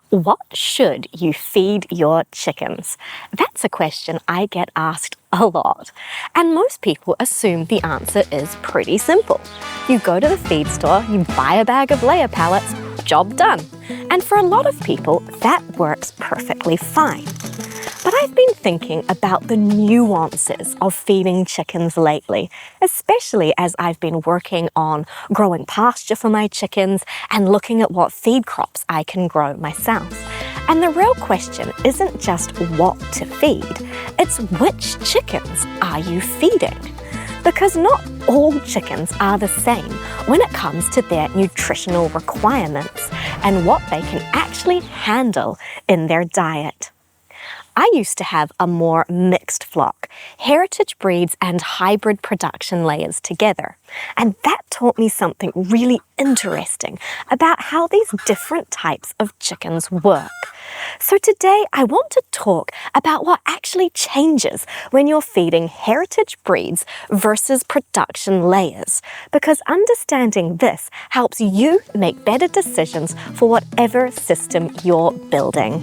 What should you feed your chickens? That's a question I get asked a lot. And most people assume the answer is pretty simple. You go to the feed store, you buy a bag of layer pellets, job done. And for a lot of people, that works perfectly fine. But I've been thinking about the nuances of feeding chickens lately, especially as I've been working on growing pasture for my chickens and looking at what feed crops I can grow myself. And the real question isn't just what to feed, it's which chickens are you feeding? Because not all chickens are the same when it comes to their nutritional requirements and what they can actually handle in their diet. I used to have a more mixed flock, heritage breeds and hybrid production layers together. And that taught me something really interesting about how these different types of chickens work. So today I want to talk about what actually changes when you're feeding heritage breeds versus production layers, because understanding this helps you make better decisions for whatever system you're building.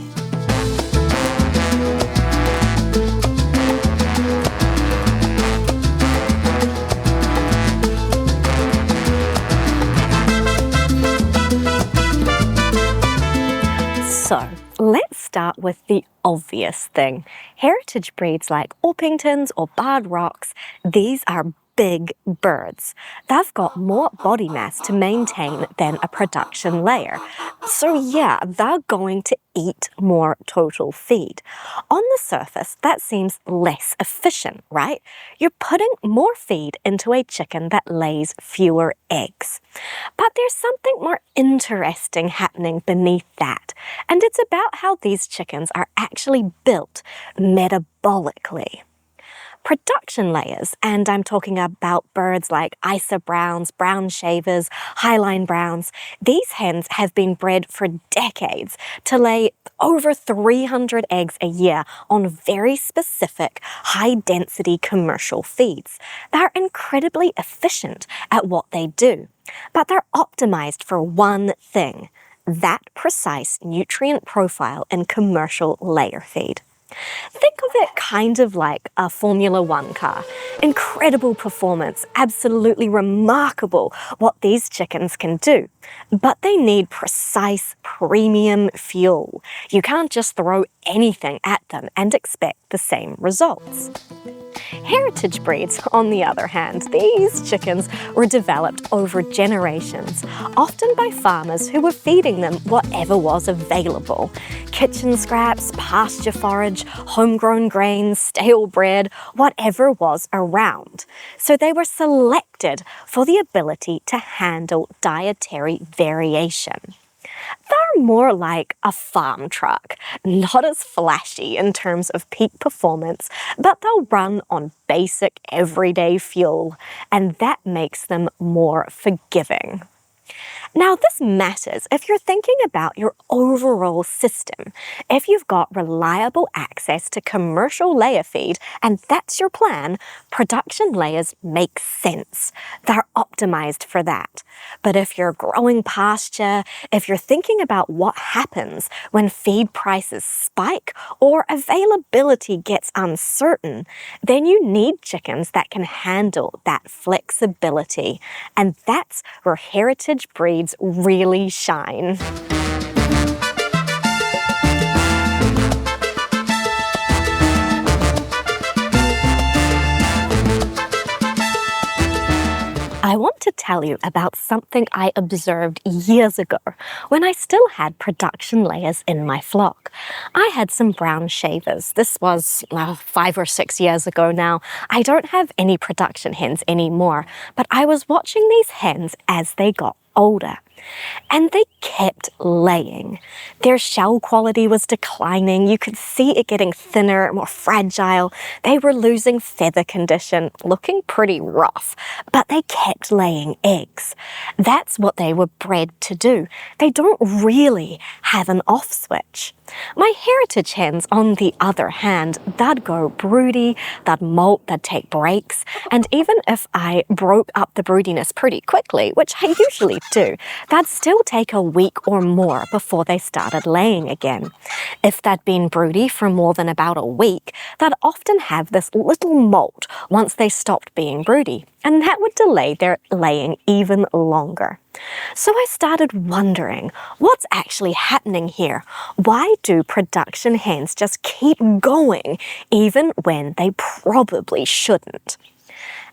So, let's start with the obvious thing. Heritage breeds like Orpingtons or Barred Rocks, these are big birds. They've got more body mass to maintain than a production layer. So yeah, they're going to eat more total feed. On the surface, that seems less efficient, right? You're putting more feed into a chicken that lays fewer eggs. But there's something more interesting happening beneath that, and it's about how these chickens are actually built metabolically. Production layers, and I'm talking about birds like Isa browns, brown shavers, highline browns, these hens have been bred for decades to lay over 300 eggs a year on very specific, high-density commercial feeds. They're incredibly efficient at what they do, but they're optimized for one thing: that precise nutrient profile in commercial layer feed. Think of it kind of like a Formula One car. Incredible performance, absolutely remarkable what these chickens can do. But they need precise premium fuel. You can't just throw anything at them and expect the same results. Heritage breeds, on the other hand, these chickens were developed over generations, often by farmers who were feeding them whatever was available. Kitchen scraps, pasture forage, homegrown grains, stale bread, whatever was around. So they were selected for the ability to handle dietary variation. They're more like a farm truck, not as flashy in terms of peak performance, but they'll run on basic everyday fuel, and that makes them more forgiving. Now, this matters if you're thinking about your overall system. If you've got reliable access to commercial layer feed and that's your plan, production layers make sense. They're optimized for that. But if you're growing pasture, if you're thinking about what happens when feed prices spike or availability gets uncertain, then you need chickens that can handle that flexibility. And that's where heritage breeds really shine. I want to tell you about something I observed years ago when I still had production layers in my flock. I had some brown shavers. This was 5 or 6 years ago now. I don't have any production hens anymore, but I was watching these hens as they got older. And they kept laying. Their shell quality was declining. You could see it getting thinner, more fragile. They were losing feather condition, looking pretty rough, but they kept laying eggs. That's what they were bred to do. They don't really have an off switch. My heritage hens, on the other hand, they'd go broody, they'd molt, they'd take breaks, and even if I broke up the broodiness pretty quickly, which I usually do, that'd still take a week or more before they started laying again. If they'd been broody for more than about a week, they'd often have this little molt once they stopped being broody, and that would delay their laying even longer. So I started wondering, what's actually happening here? Why do production hens just keep going even when they probably shouldn't?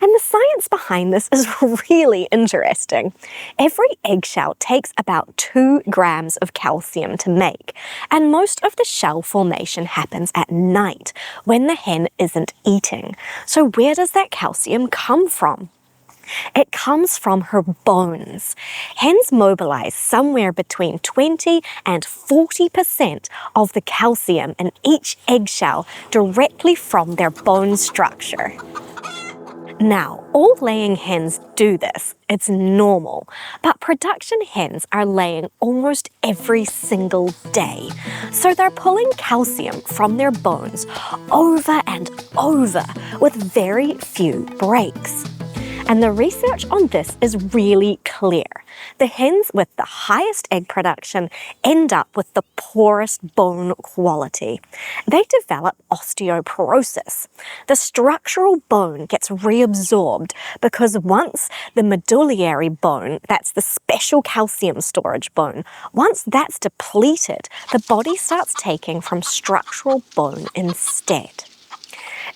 And the science behind this is really interesting. Every eggshell takes about 2 grams of calcium to make, and most of the shell formation happens at night when the hen isn't eating. So where does that calcium come from? It comes from her bones. Hens mobilize somewhere between 20 and 40% of the calcium in each eggshell directly from their bone structure. Now, all laying hens do this. It's normal. But production hens are laying almost every single day. So they're pulling calcium from their bones over and over with very few breaks. And the research on this is really clear. The hens with the highest egg production end up with the poorest bone quality. They develop osteoporosis. The structural bone gets reabsorbed because once the medullary bone, that's the special calcium storage bone, once that's depleted, the body starts taking from structural bone instead.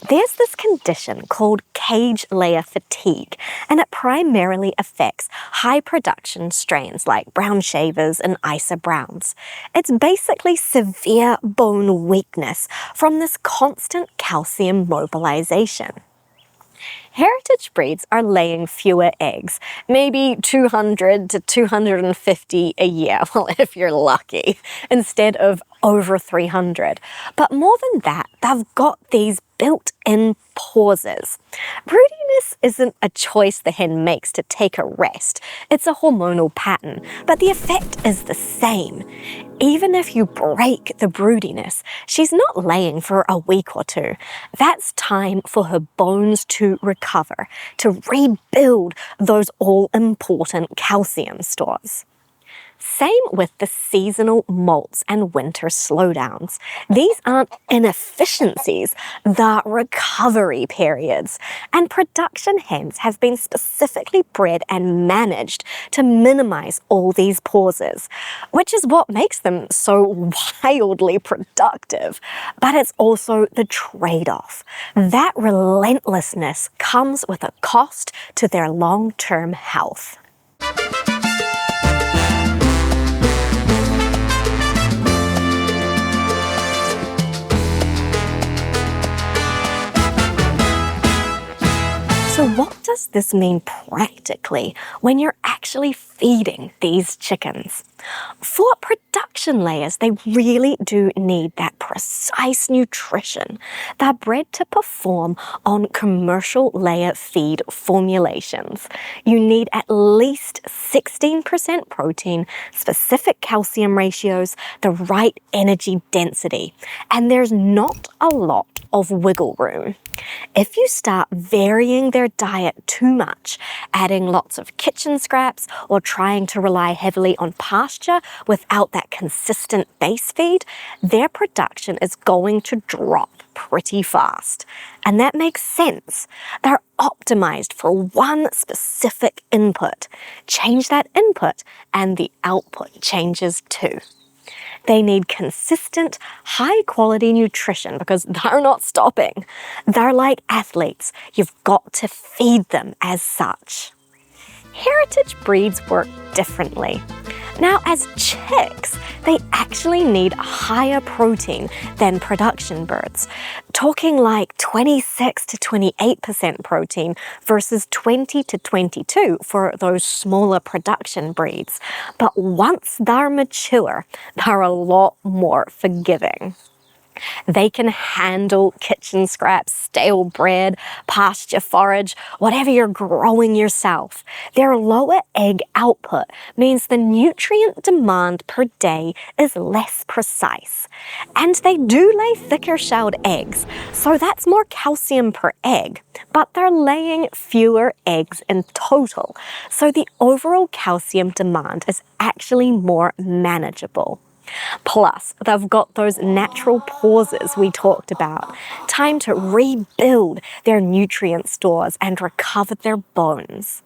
There's this condition called cage layer fatigue, and it primarily affects high production strains like brown shavers and Isa browns. It's basically severe bone weakness from this constant calcium mobilization. Heritage breeds are laying fewer eggs, maybe 200 to 250 a year, well, if you're lucky, instead of over 300. But more than that, they've got these built-in pauses. Broodiness isn't a choice the hen makes to take a rest. It's a hormonal pattern, but the effect is the same. Even if you break the broodiness, she's not laying for a week or 2. That's time for her bones to recover, to rebuild those all-important calcium stores. Same with the seasonal molts and winter slowdowns. These aren't inefficiencies, they're recovery periods. And production hens have been specifically bred and managed to minimize all these pauses, which is what makes them so wildly productive. But it's also the trade-off. That relentlessness comes with a cost to their long-term health. So what does this mean practically when you're actually feeding these chickens? For production layers, they really do need that precise nutrition. They're bred to perform on commercial layer feed formulations. You need at least 16% protein, specific calcium ratios, the right energy density, and there's not a lot of wiggle room. If you start varying their diet too much, adding lots of kitchen scraps or trying to rely heavily on pasture without that consistent base feed, their production is going to drop pretty fast. And that makes sense. They're optimized for one specific input. Change that input and the output changes too. They need consistent, high-quality nutrition because they're not stopping. They're like athletes. You've got to feed them as such. Heritage breeds work differently. Now, as chicks, they actually need higher protein than production birds, talking like 26 to 28% protein versus 20 to 22 for those smaller production breeds. But once they're mature, they're a lot more forgiving. They can handle kitchen scraps, stale bread, pasture forage, whatever you're growing yourself. Their lower egg output means the nutrient demand per day is less precise. And they do lay thicker shelled eggs, so that's more calcium per egg, but they're laying fewer eggs in total, so the overall calcium demand is actually more manageable. Plus, they've got those natural pauses we talked about, time to rebuild their nutrient stores and recover their bones.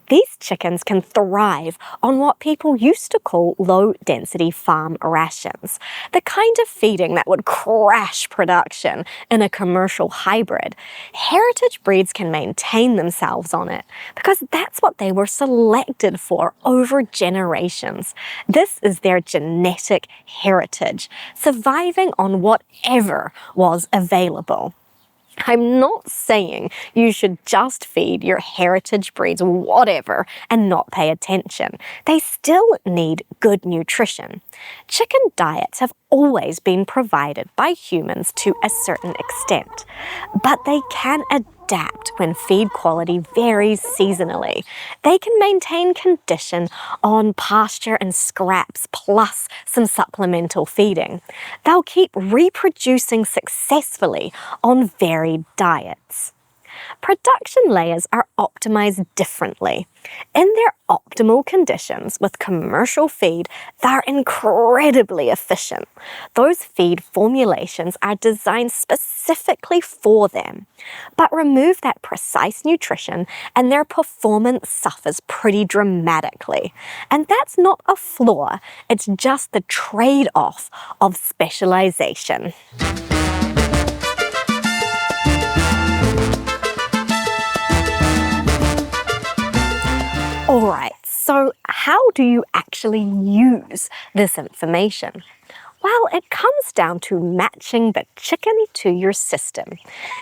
These chickens can thrive on what people used to call low-density farm rations, the kind of feeding that would crash production in a commercial hybrid. Heritage breeds can maintain themselves on it because that's what they were selected for over generations. This is their genetic heritage, surviving on whatever was available. I'm not saying you should just feed your heritage breeds whatever and not pay attention. They still need good nutrition. Chicken diets have always been provided by humans to a certain extent, but they can adapt when feed quality varies seasonally. They can maintain condition on pasture and scraps plus some supplemental feeding. They'll keep reproducing successfully on varied diets. Production layers are optimized differently. In their optimal conditions with commercial feed, they're incredibly efficient. Those feed formulations are designed specifically for them. But remove that precise nutrition and their performance suffers pretty dramatically. And that's not a flaw, it's just the trade-off of specialization. Alright, so how do you actually use this information? Well, it comes down to matching the chicken to your system.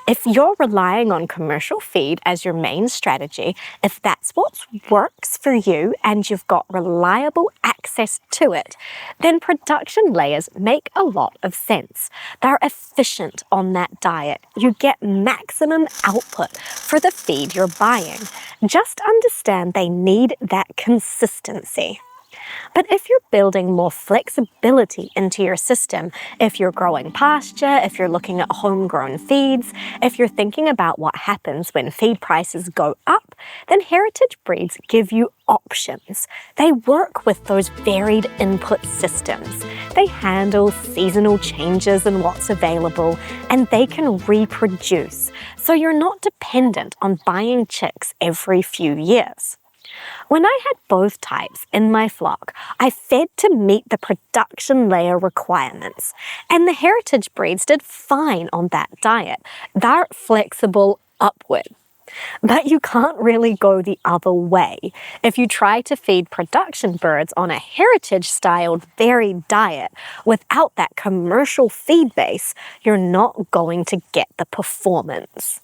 If you're relying on commercial feed as your main strategy, if that's what works for you and you've got reliable access to it, then production layers make a lot of sense. They're efficient on that diet. You get maximum output for the feed you're buying. Just understand they need that consistency. But if you're building more flexibility into your system, if you're growing pasture, if you're looking at homegrown feeds, if you're thinking about what happens when feed prices go up, then heritage breeds give you options. They work with those varied input systems. They handle seasonal changes in what's available, and they can reproduce. So you're not dependent on buying chicks every few years. When I had both types in my flock, I fed to meet the production layer requirements, and the heritage breeds did fine on that diet. They're flexible upward. But you can't really go the other way. If you try to feed production birds on a heritage-styled varied diet without that commercial feed base, you're not going to get the performance.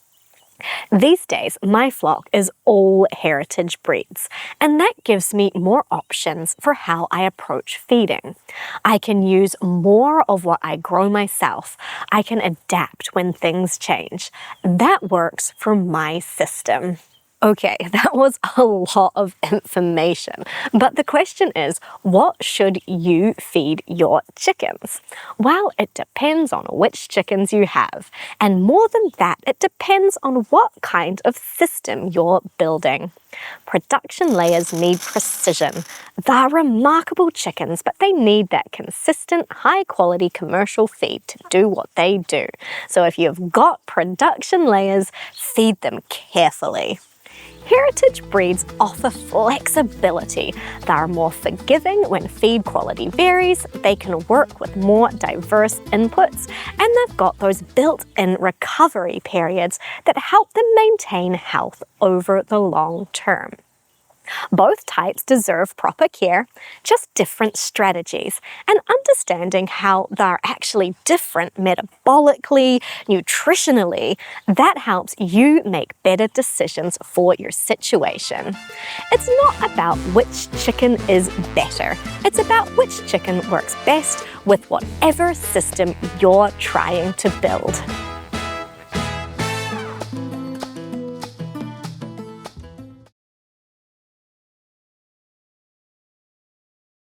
These days, my flock is all heritage breeds, and that gives me more options for how I approach feeding. I can use more of what I grow myself. I can adapt when things change. That works for my system. Okay, that was a lot of information, but the question is, what should you feed your chickens? Well, it depends on which chickens you have, and more than that, it depends on what kind of system you're building. Production layers need precision. They're remarkable chickens, but they need that consistent, high-quality commercial feed to do what they do. So if you've got production layers, feed them carefully. Heritage breeds offer flexibility. They are more forgiving when feed quality varies, they can work with more diverse inputs, and they've got those built-in recovery periods that help them maintain health over the long term. Both types deserve proper care, just different strategies, and understanding how they're actually different metabolically, nutritionally, that helps you make better decisions for your situation. It's not about which chicken is better. It's about which chicken works best with whatever system you're trying to build.